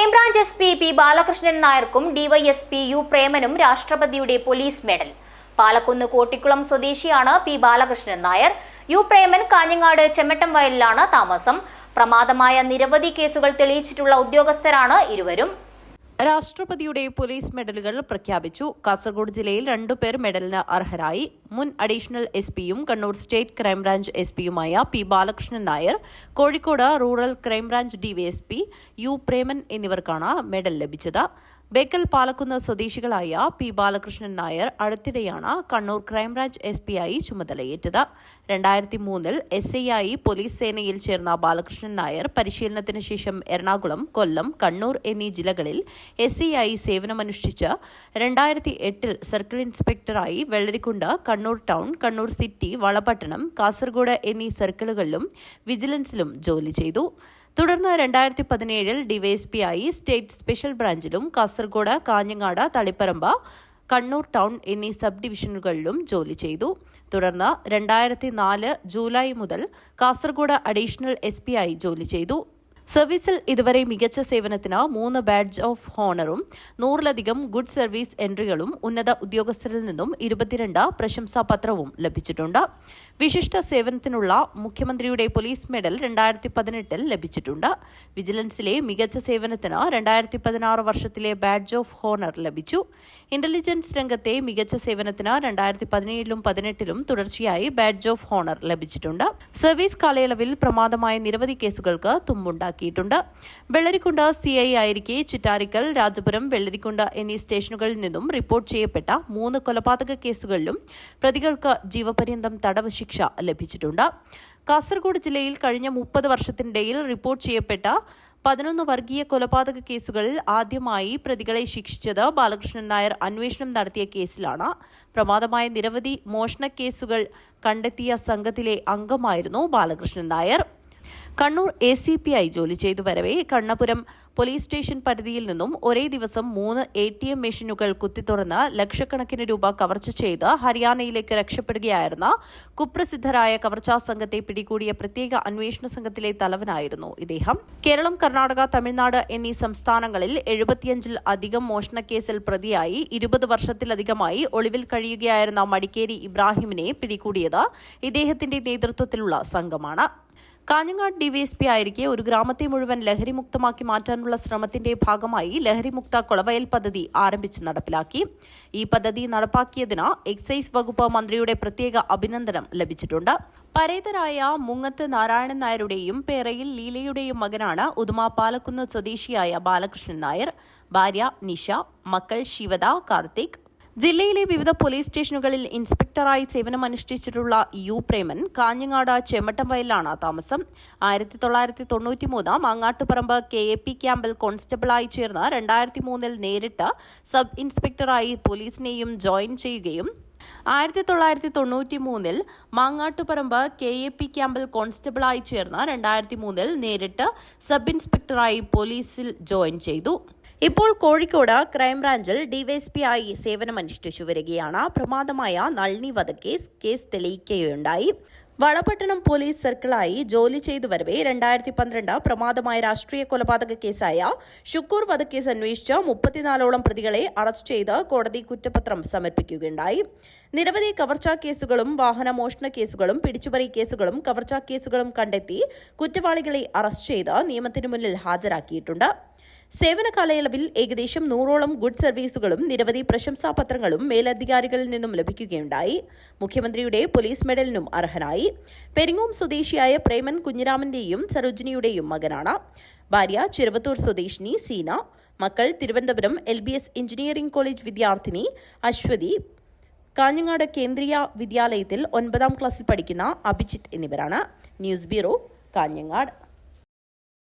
Crime branch SP P Balakrishnan നായർക്കും DYSP U പ്രേമനും രാഷ്ട്രപതിയുടെ പോലീസ് മെഡൽ. പാലക്കുന്ന് കോട്ടിക്കുളം സ്വദേശിയാണ് പി ബാലകൃഷ്ണൻ നായർ. യു പ്രേമൻ കാഞ്ഞങ്ങാട് ചെമ്മട്ടം വയലിലാണ് താമസം. പ്രമാദമായ നിരവധി കേസുകൾ തെളിയിച്ചിട്ടുള്ള ഉദ്യോഗസ്ഥരാണ് ഇരുവരും. രാഷ്ട്രപതിയുടെ പോലീസ് മെഡലുകൾ പ്രഖ്യാപിച്ചു. കാസർഗോഡ് ജില്ലയിൽ 2 പേർ മെഡലിന് അർഹരായി. മുൻ അഡീഷണൽ SP-യും കണ്ണൂർ സ്റ്റേറ്റ് ക്രൈംബ്രാഞ്ച് SP-യുമായ P Balakrishnan Nair, Kozhikode rural crime branch DYSP U Preman എന്നിവർക്കാണ് മെഡൽ ലഭിച്ചത്. ബേക്കൽ പാലക്കുന്ന് സ്വദേശികളായ പി ബാലകൃഷ്ണൻ നായർ അടുത്തിടെയാണ് കണ്ണൂർ ക്രൈംബ്രാഞ്ച് SP-യായി ചുമതലയേറ്റത്. 2003-ൽ SI-യായി പോലീസ് സേനയിൽ ചേർന്ന ബാലകൃഷ്ണൻ നായർ പരിശീലനത്തിന് ശേഷം എറണാകുളം, കൊല്ലം, കണ്ണൂർ എന്നീ ജില്ലകളിൽ SI-യായി സേവനമനുഷ്ഠിച്ച് 2008-ൽ സർക്കിൾ ഇൻസ്പെക്ടറായി വെള്ളരിക്കുണ്ട്, കണ്ണൂർ ടൗൺ, കണ്ണൂർ സിറ്റി, വളപട്ടണം, കാസർഗോഡ് എന്നീ സർക്കിളുകളിലും വിജിലൻസിലും ജോലി ചെയ്തു. തുടർന്ന് 2017-ൽ ഡിവൈഎസ്പി-ആയി സ്റ്റേറ്റ് സ്പെഷ്യൽ ബ്രാഞ്ചിലും കാസർഗോഡ്, കാഞ്ഞങ്ങാട്, തളിപ്പറമ്പ്, കണ്ണൂർ ടൗൺ എന്നീ സബ് ഡിവിഷനുകളിലും ജോലി ചെയ്തു. തുടർന്ന് 2004 ജൂലൈ മുതൽ കാസർഗോഡ് അഡീഷണൽ SP-ആയി ജോലി ചെയ്തു. സർവീസിൽ ഇതുവരെ മികച്ച സേവനത്തിന് 3 ബാഡ്ജ് ഓഫ് ഹോണറും 100-ലധികം ഗുഡ് സർവീസ് എൻട്രികളും ഉന്നത ഉദ്യോഗസ്ഥരിൽ നിന്നും 22 പ്രശംസാപത്രവും ലഭിച്ചിട്ടുണ്ട്. വിശിഷ്ട സേവനത്തിനുള്ള മുഖ്യമന്ത്രിയുടെ പോലീസ് മെഡൽ 2018-ൽ ലഭിച്ചിട്ടുണ്ട്. വിജിലൻസിലെ മികച്ച സേവനത്തിന് 2016 വർഷത്തിലെ ബാഡ്ജ് ഓഫ് ഹോണർ ലഭിച്ചു. ഇന്റലിജൻസ് രംഗത്തെ മികച്ച സേവനത്തിന് 2017-ലും 2018-ലും തുടർച്ചയായി ബാഡ്ജ് ഓഫ് ഹോണർ ലഭിച്ചിട്ടുണ്ട്. സർവീസ് കാലയളവിൽ പ്രമാദമായ നിരവധി കേസുകൾക്ക് തുമ്പുണ്ടാക്കി. വെള്ളരിക്കുണ്ട് CI ആയിരിക്കെ ചിറ്റാരിക്കൽ, രാജപുരം, വെള്ളരിക്കുണ്ട് എന്നീ സ്റ്റേഷനുകളിൽ നിന്നും റിപ്പോർട്ട് ചെയ്യപ്പെട്ട 3 കൊലപാതക കേസുകളിലും പ്രതികൾക്ക് ജീവപര്യന്തം തടവ് ശിക്ഷ ലഭിച്ചിട്ടുണ്ട്. കാസർഗോഡ് ജില്ലയിൽ കഴിഞ്ഞ 30 വർഷത്തിനിടയിൽ റിപ്പോർട്ട് ചെയ്യപ്പെട്ട 11 വർഗീയ കൊലപാതക കേസുകളിൽ ആദ്യമായി പ്രതികളെ ശിക്ഷിച്ചത് ബാലകൃഷ്ണൻ നായർ അന്വേഷണം നടത്തിയ കേസിലാണ്. പ്രമാദമായ നിരവധി മോഷണ കേസുകൾ കണ്ടെത്തിയ സംഘത്തിലെ അംഗമായിരുന്നു ബാലകൃഷ്ണൻ നായർ. കണ്ണൂർ ACP-ആയി ജോലി ചെയ്തു വരവെ കണ്ണപുരം പോലീസ് സ്റ്റേഷൻ പരിധിയിൽ നിന്നും ഒരേ ദിവസം 3 ATM മെഷീനുകൾ കുത്തിത്തുറന്ന് ലക്ഷക്കണക്കിന് രൂപ കവർച്ച ചെയ്ത് ഹരിയാനയിലേക്ക് രക്ഷപ്പെടുകയായിരുന്ന കുപ്രസിദ്ധരായ കവർച്ചാ സംഘത്തെ പിടികൂടിയ പ്രത്യേക അന്വേഷണ സംഘത്തിലെ തലവനായിരുന്നു ഇദ്ദേഹം. കേരളം, കർണാടക, തമിഴ്നാട് എന്നീ സംസ്ഥാനങ്ങളിൽ 75-ൽ അധികം മോഷണക്കേസിൽ പ്രതിയായി 20 വർഷത്തിലധികമായി ഒളിവിൽ കഴിയുകയായിരുന്ന മടിക്കേരി ഇബ്രാഹിമിനെ പിടികൂടിയത് ഇദ്ദേഹത്തിന്റെ നേതൃത്വത്തിലുള്ള സംഘമാണ്. കാഞ്ഞങ്ങാട് DVSP ആയിരിക്കെ ഒരു ഗ്രാമത്തെ മുഴുവൻ ലഹരിമുക്തമാക്കി മാറ്റാനുള്ള ശ്രമത്തിന്റെ ഭാഗമായി ലഹരിമുക്ത കൊളവയൽ പദ്ധതി ആരംഭിച്ച് നടപ്പിലാക്കി. ഈ പദ്ധതി നടപ്പാക്കിയതിന് എക്സൈസ് വകുപ്പ് മന്ത്രിയുടെ പ്രത്യേക അഭിനന്ദനം ലഭിച്ചിട്ടുണ്ട്. പരേതരായ മുങ്ങത്ത് നാരായണൻ നായരുടെയും പേരയിൽ ലീലയുടെയും മകനാണ് ഉദുമ പാലക്കുന്ന് സ്വദേശിയായ ബാലകൃഷ്ണൻ നായർ. ഭാര്യ നിഷ, മക്കൾ ശിവദ, കാർത്തിക്. ജില്ലയിലെ വിവിധ പോലീസ് സ്റ്റേഷനുകളിൽ ഇൻസ്പെക്ടറായി സേവനമനുഷ്ഠിച്ചിട്ടുള്ള യു പ്രേമൻ കാഞ്ഞങ്ങാട് ചെമ്മട്ടം വയലിലാണ് താമസം. 1993 മാങ്ങാട്ടുപറമ്പ് KAP ക്യാമ്പിൽ കോൺസ്റ്റബിളായി ചേർന്ന് 2003-ൽ നേരിട്ട് സബ് ഇൻസ്പെക്ടറായി പോലീസിനെയും ജോയിൻ ചെയ്യുകയും 1993-ൽ മാങ്ങാട്ടുപറമ്പ് KAP ക്യാമ്പിൽ കോൺസ്റ്റബിളായി ചേർന്ന് 2003-ൽ നേരിട്ട് സബ് ഇൻസ്പെക്ടറായി പോലീസിൽ ജോയിൻ ചെയ്തു. ഇപ്പോൾ കോഴിക്കോട് ക്രൈംബ്രാഞ്ചിൽ DVSP-ആയി സേവനമനുഷ്ഠിച്ചു വരികയാണ്. പ്രമാദമായ നളിനി വധക്കേസ് തെളിയിക്കുകയുണ്ടായി. വളപട്ടണം പോലീസ് സർക്കിളായി ജോലി ചെയ്തു വരവെ 2012 പ്രമാദമായ രാഷ്ട്രീയ കൊലപാതക കേസായ ഷുക്കൂർ വധക്കേസ് അന്വേഷിച്ച 34ഓളം പ്രതികളെ അറസ്റ്റ് ചെയ്ത് കോടതി കുറ്റപത്രം സമർപ്പിക്കുകയുണ്ടായി. നിരവധി കവർച്ചാ കേസുകളും വാഹനമോഷണ കേസുകളും പിടിച്ചുപറി കേസുകളും കവർച്ചാ കേസുകളും കണ്ടെത്തി കുറ്റവാളികളെ അറസ്റ്റ് ചെയ്ത് നിയമത്തിനു മുന്നിൽ ഹാജരാക്കിയിട്ടുണ്ട്. സേവന കാലയളവിൽ ഏകദേശം 100ഓളം ഗുഡ് സർവീസുകളും നിരവധി പ്രശംസാപത്രങ്ങളും മേലധികാരികളിൽ നിന്നും ലഭിക്കുകയുണ്ടായി. മുഖ്യമന്ത്രിയുടെ പോലീസ് മെഡലിനും അർഹനായി. പെരിങ്ങോം സ്വദേശിയായ പ്രേമൻ കുഞ്ഞിരാമന്റെയും സരോജിനിയുടെയും മകനാണ്. ഭാര്യ ചിറവത്തൂർ സ്വദേശിനി സീന, മക്കൾ തിരുവനന്തപുരം LBS എഞ്ചിനീയറിംഗ് കോളേജ് വിദ്യാർത്ഥിനി അശ്വതി, കാഞ്ഞങ്ങാട് കേന്ദ്രീയ വിദ്യാലയത്തിൽ 9ാം ക്ലാസ്സിൽ പഠിക്കുന്ന അഭിജിത്ത് എന്നിവരാണ്. News bureau, Kanhangad.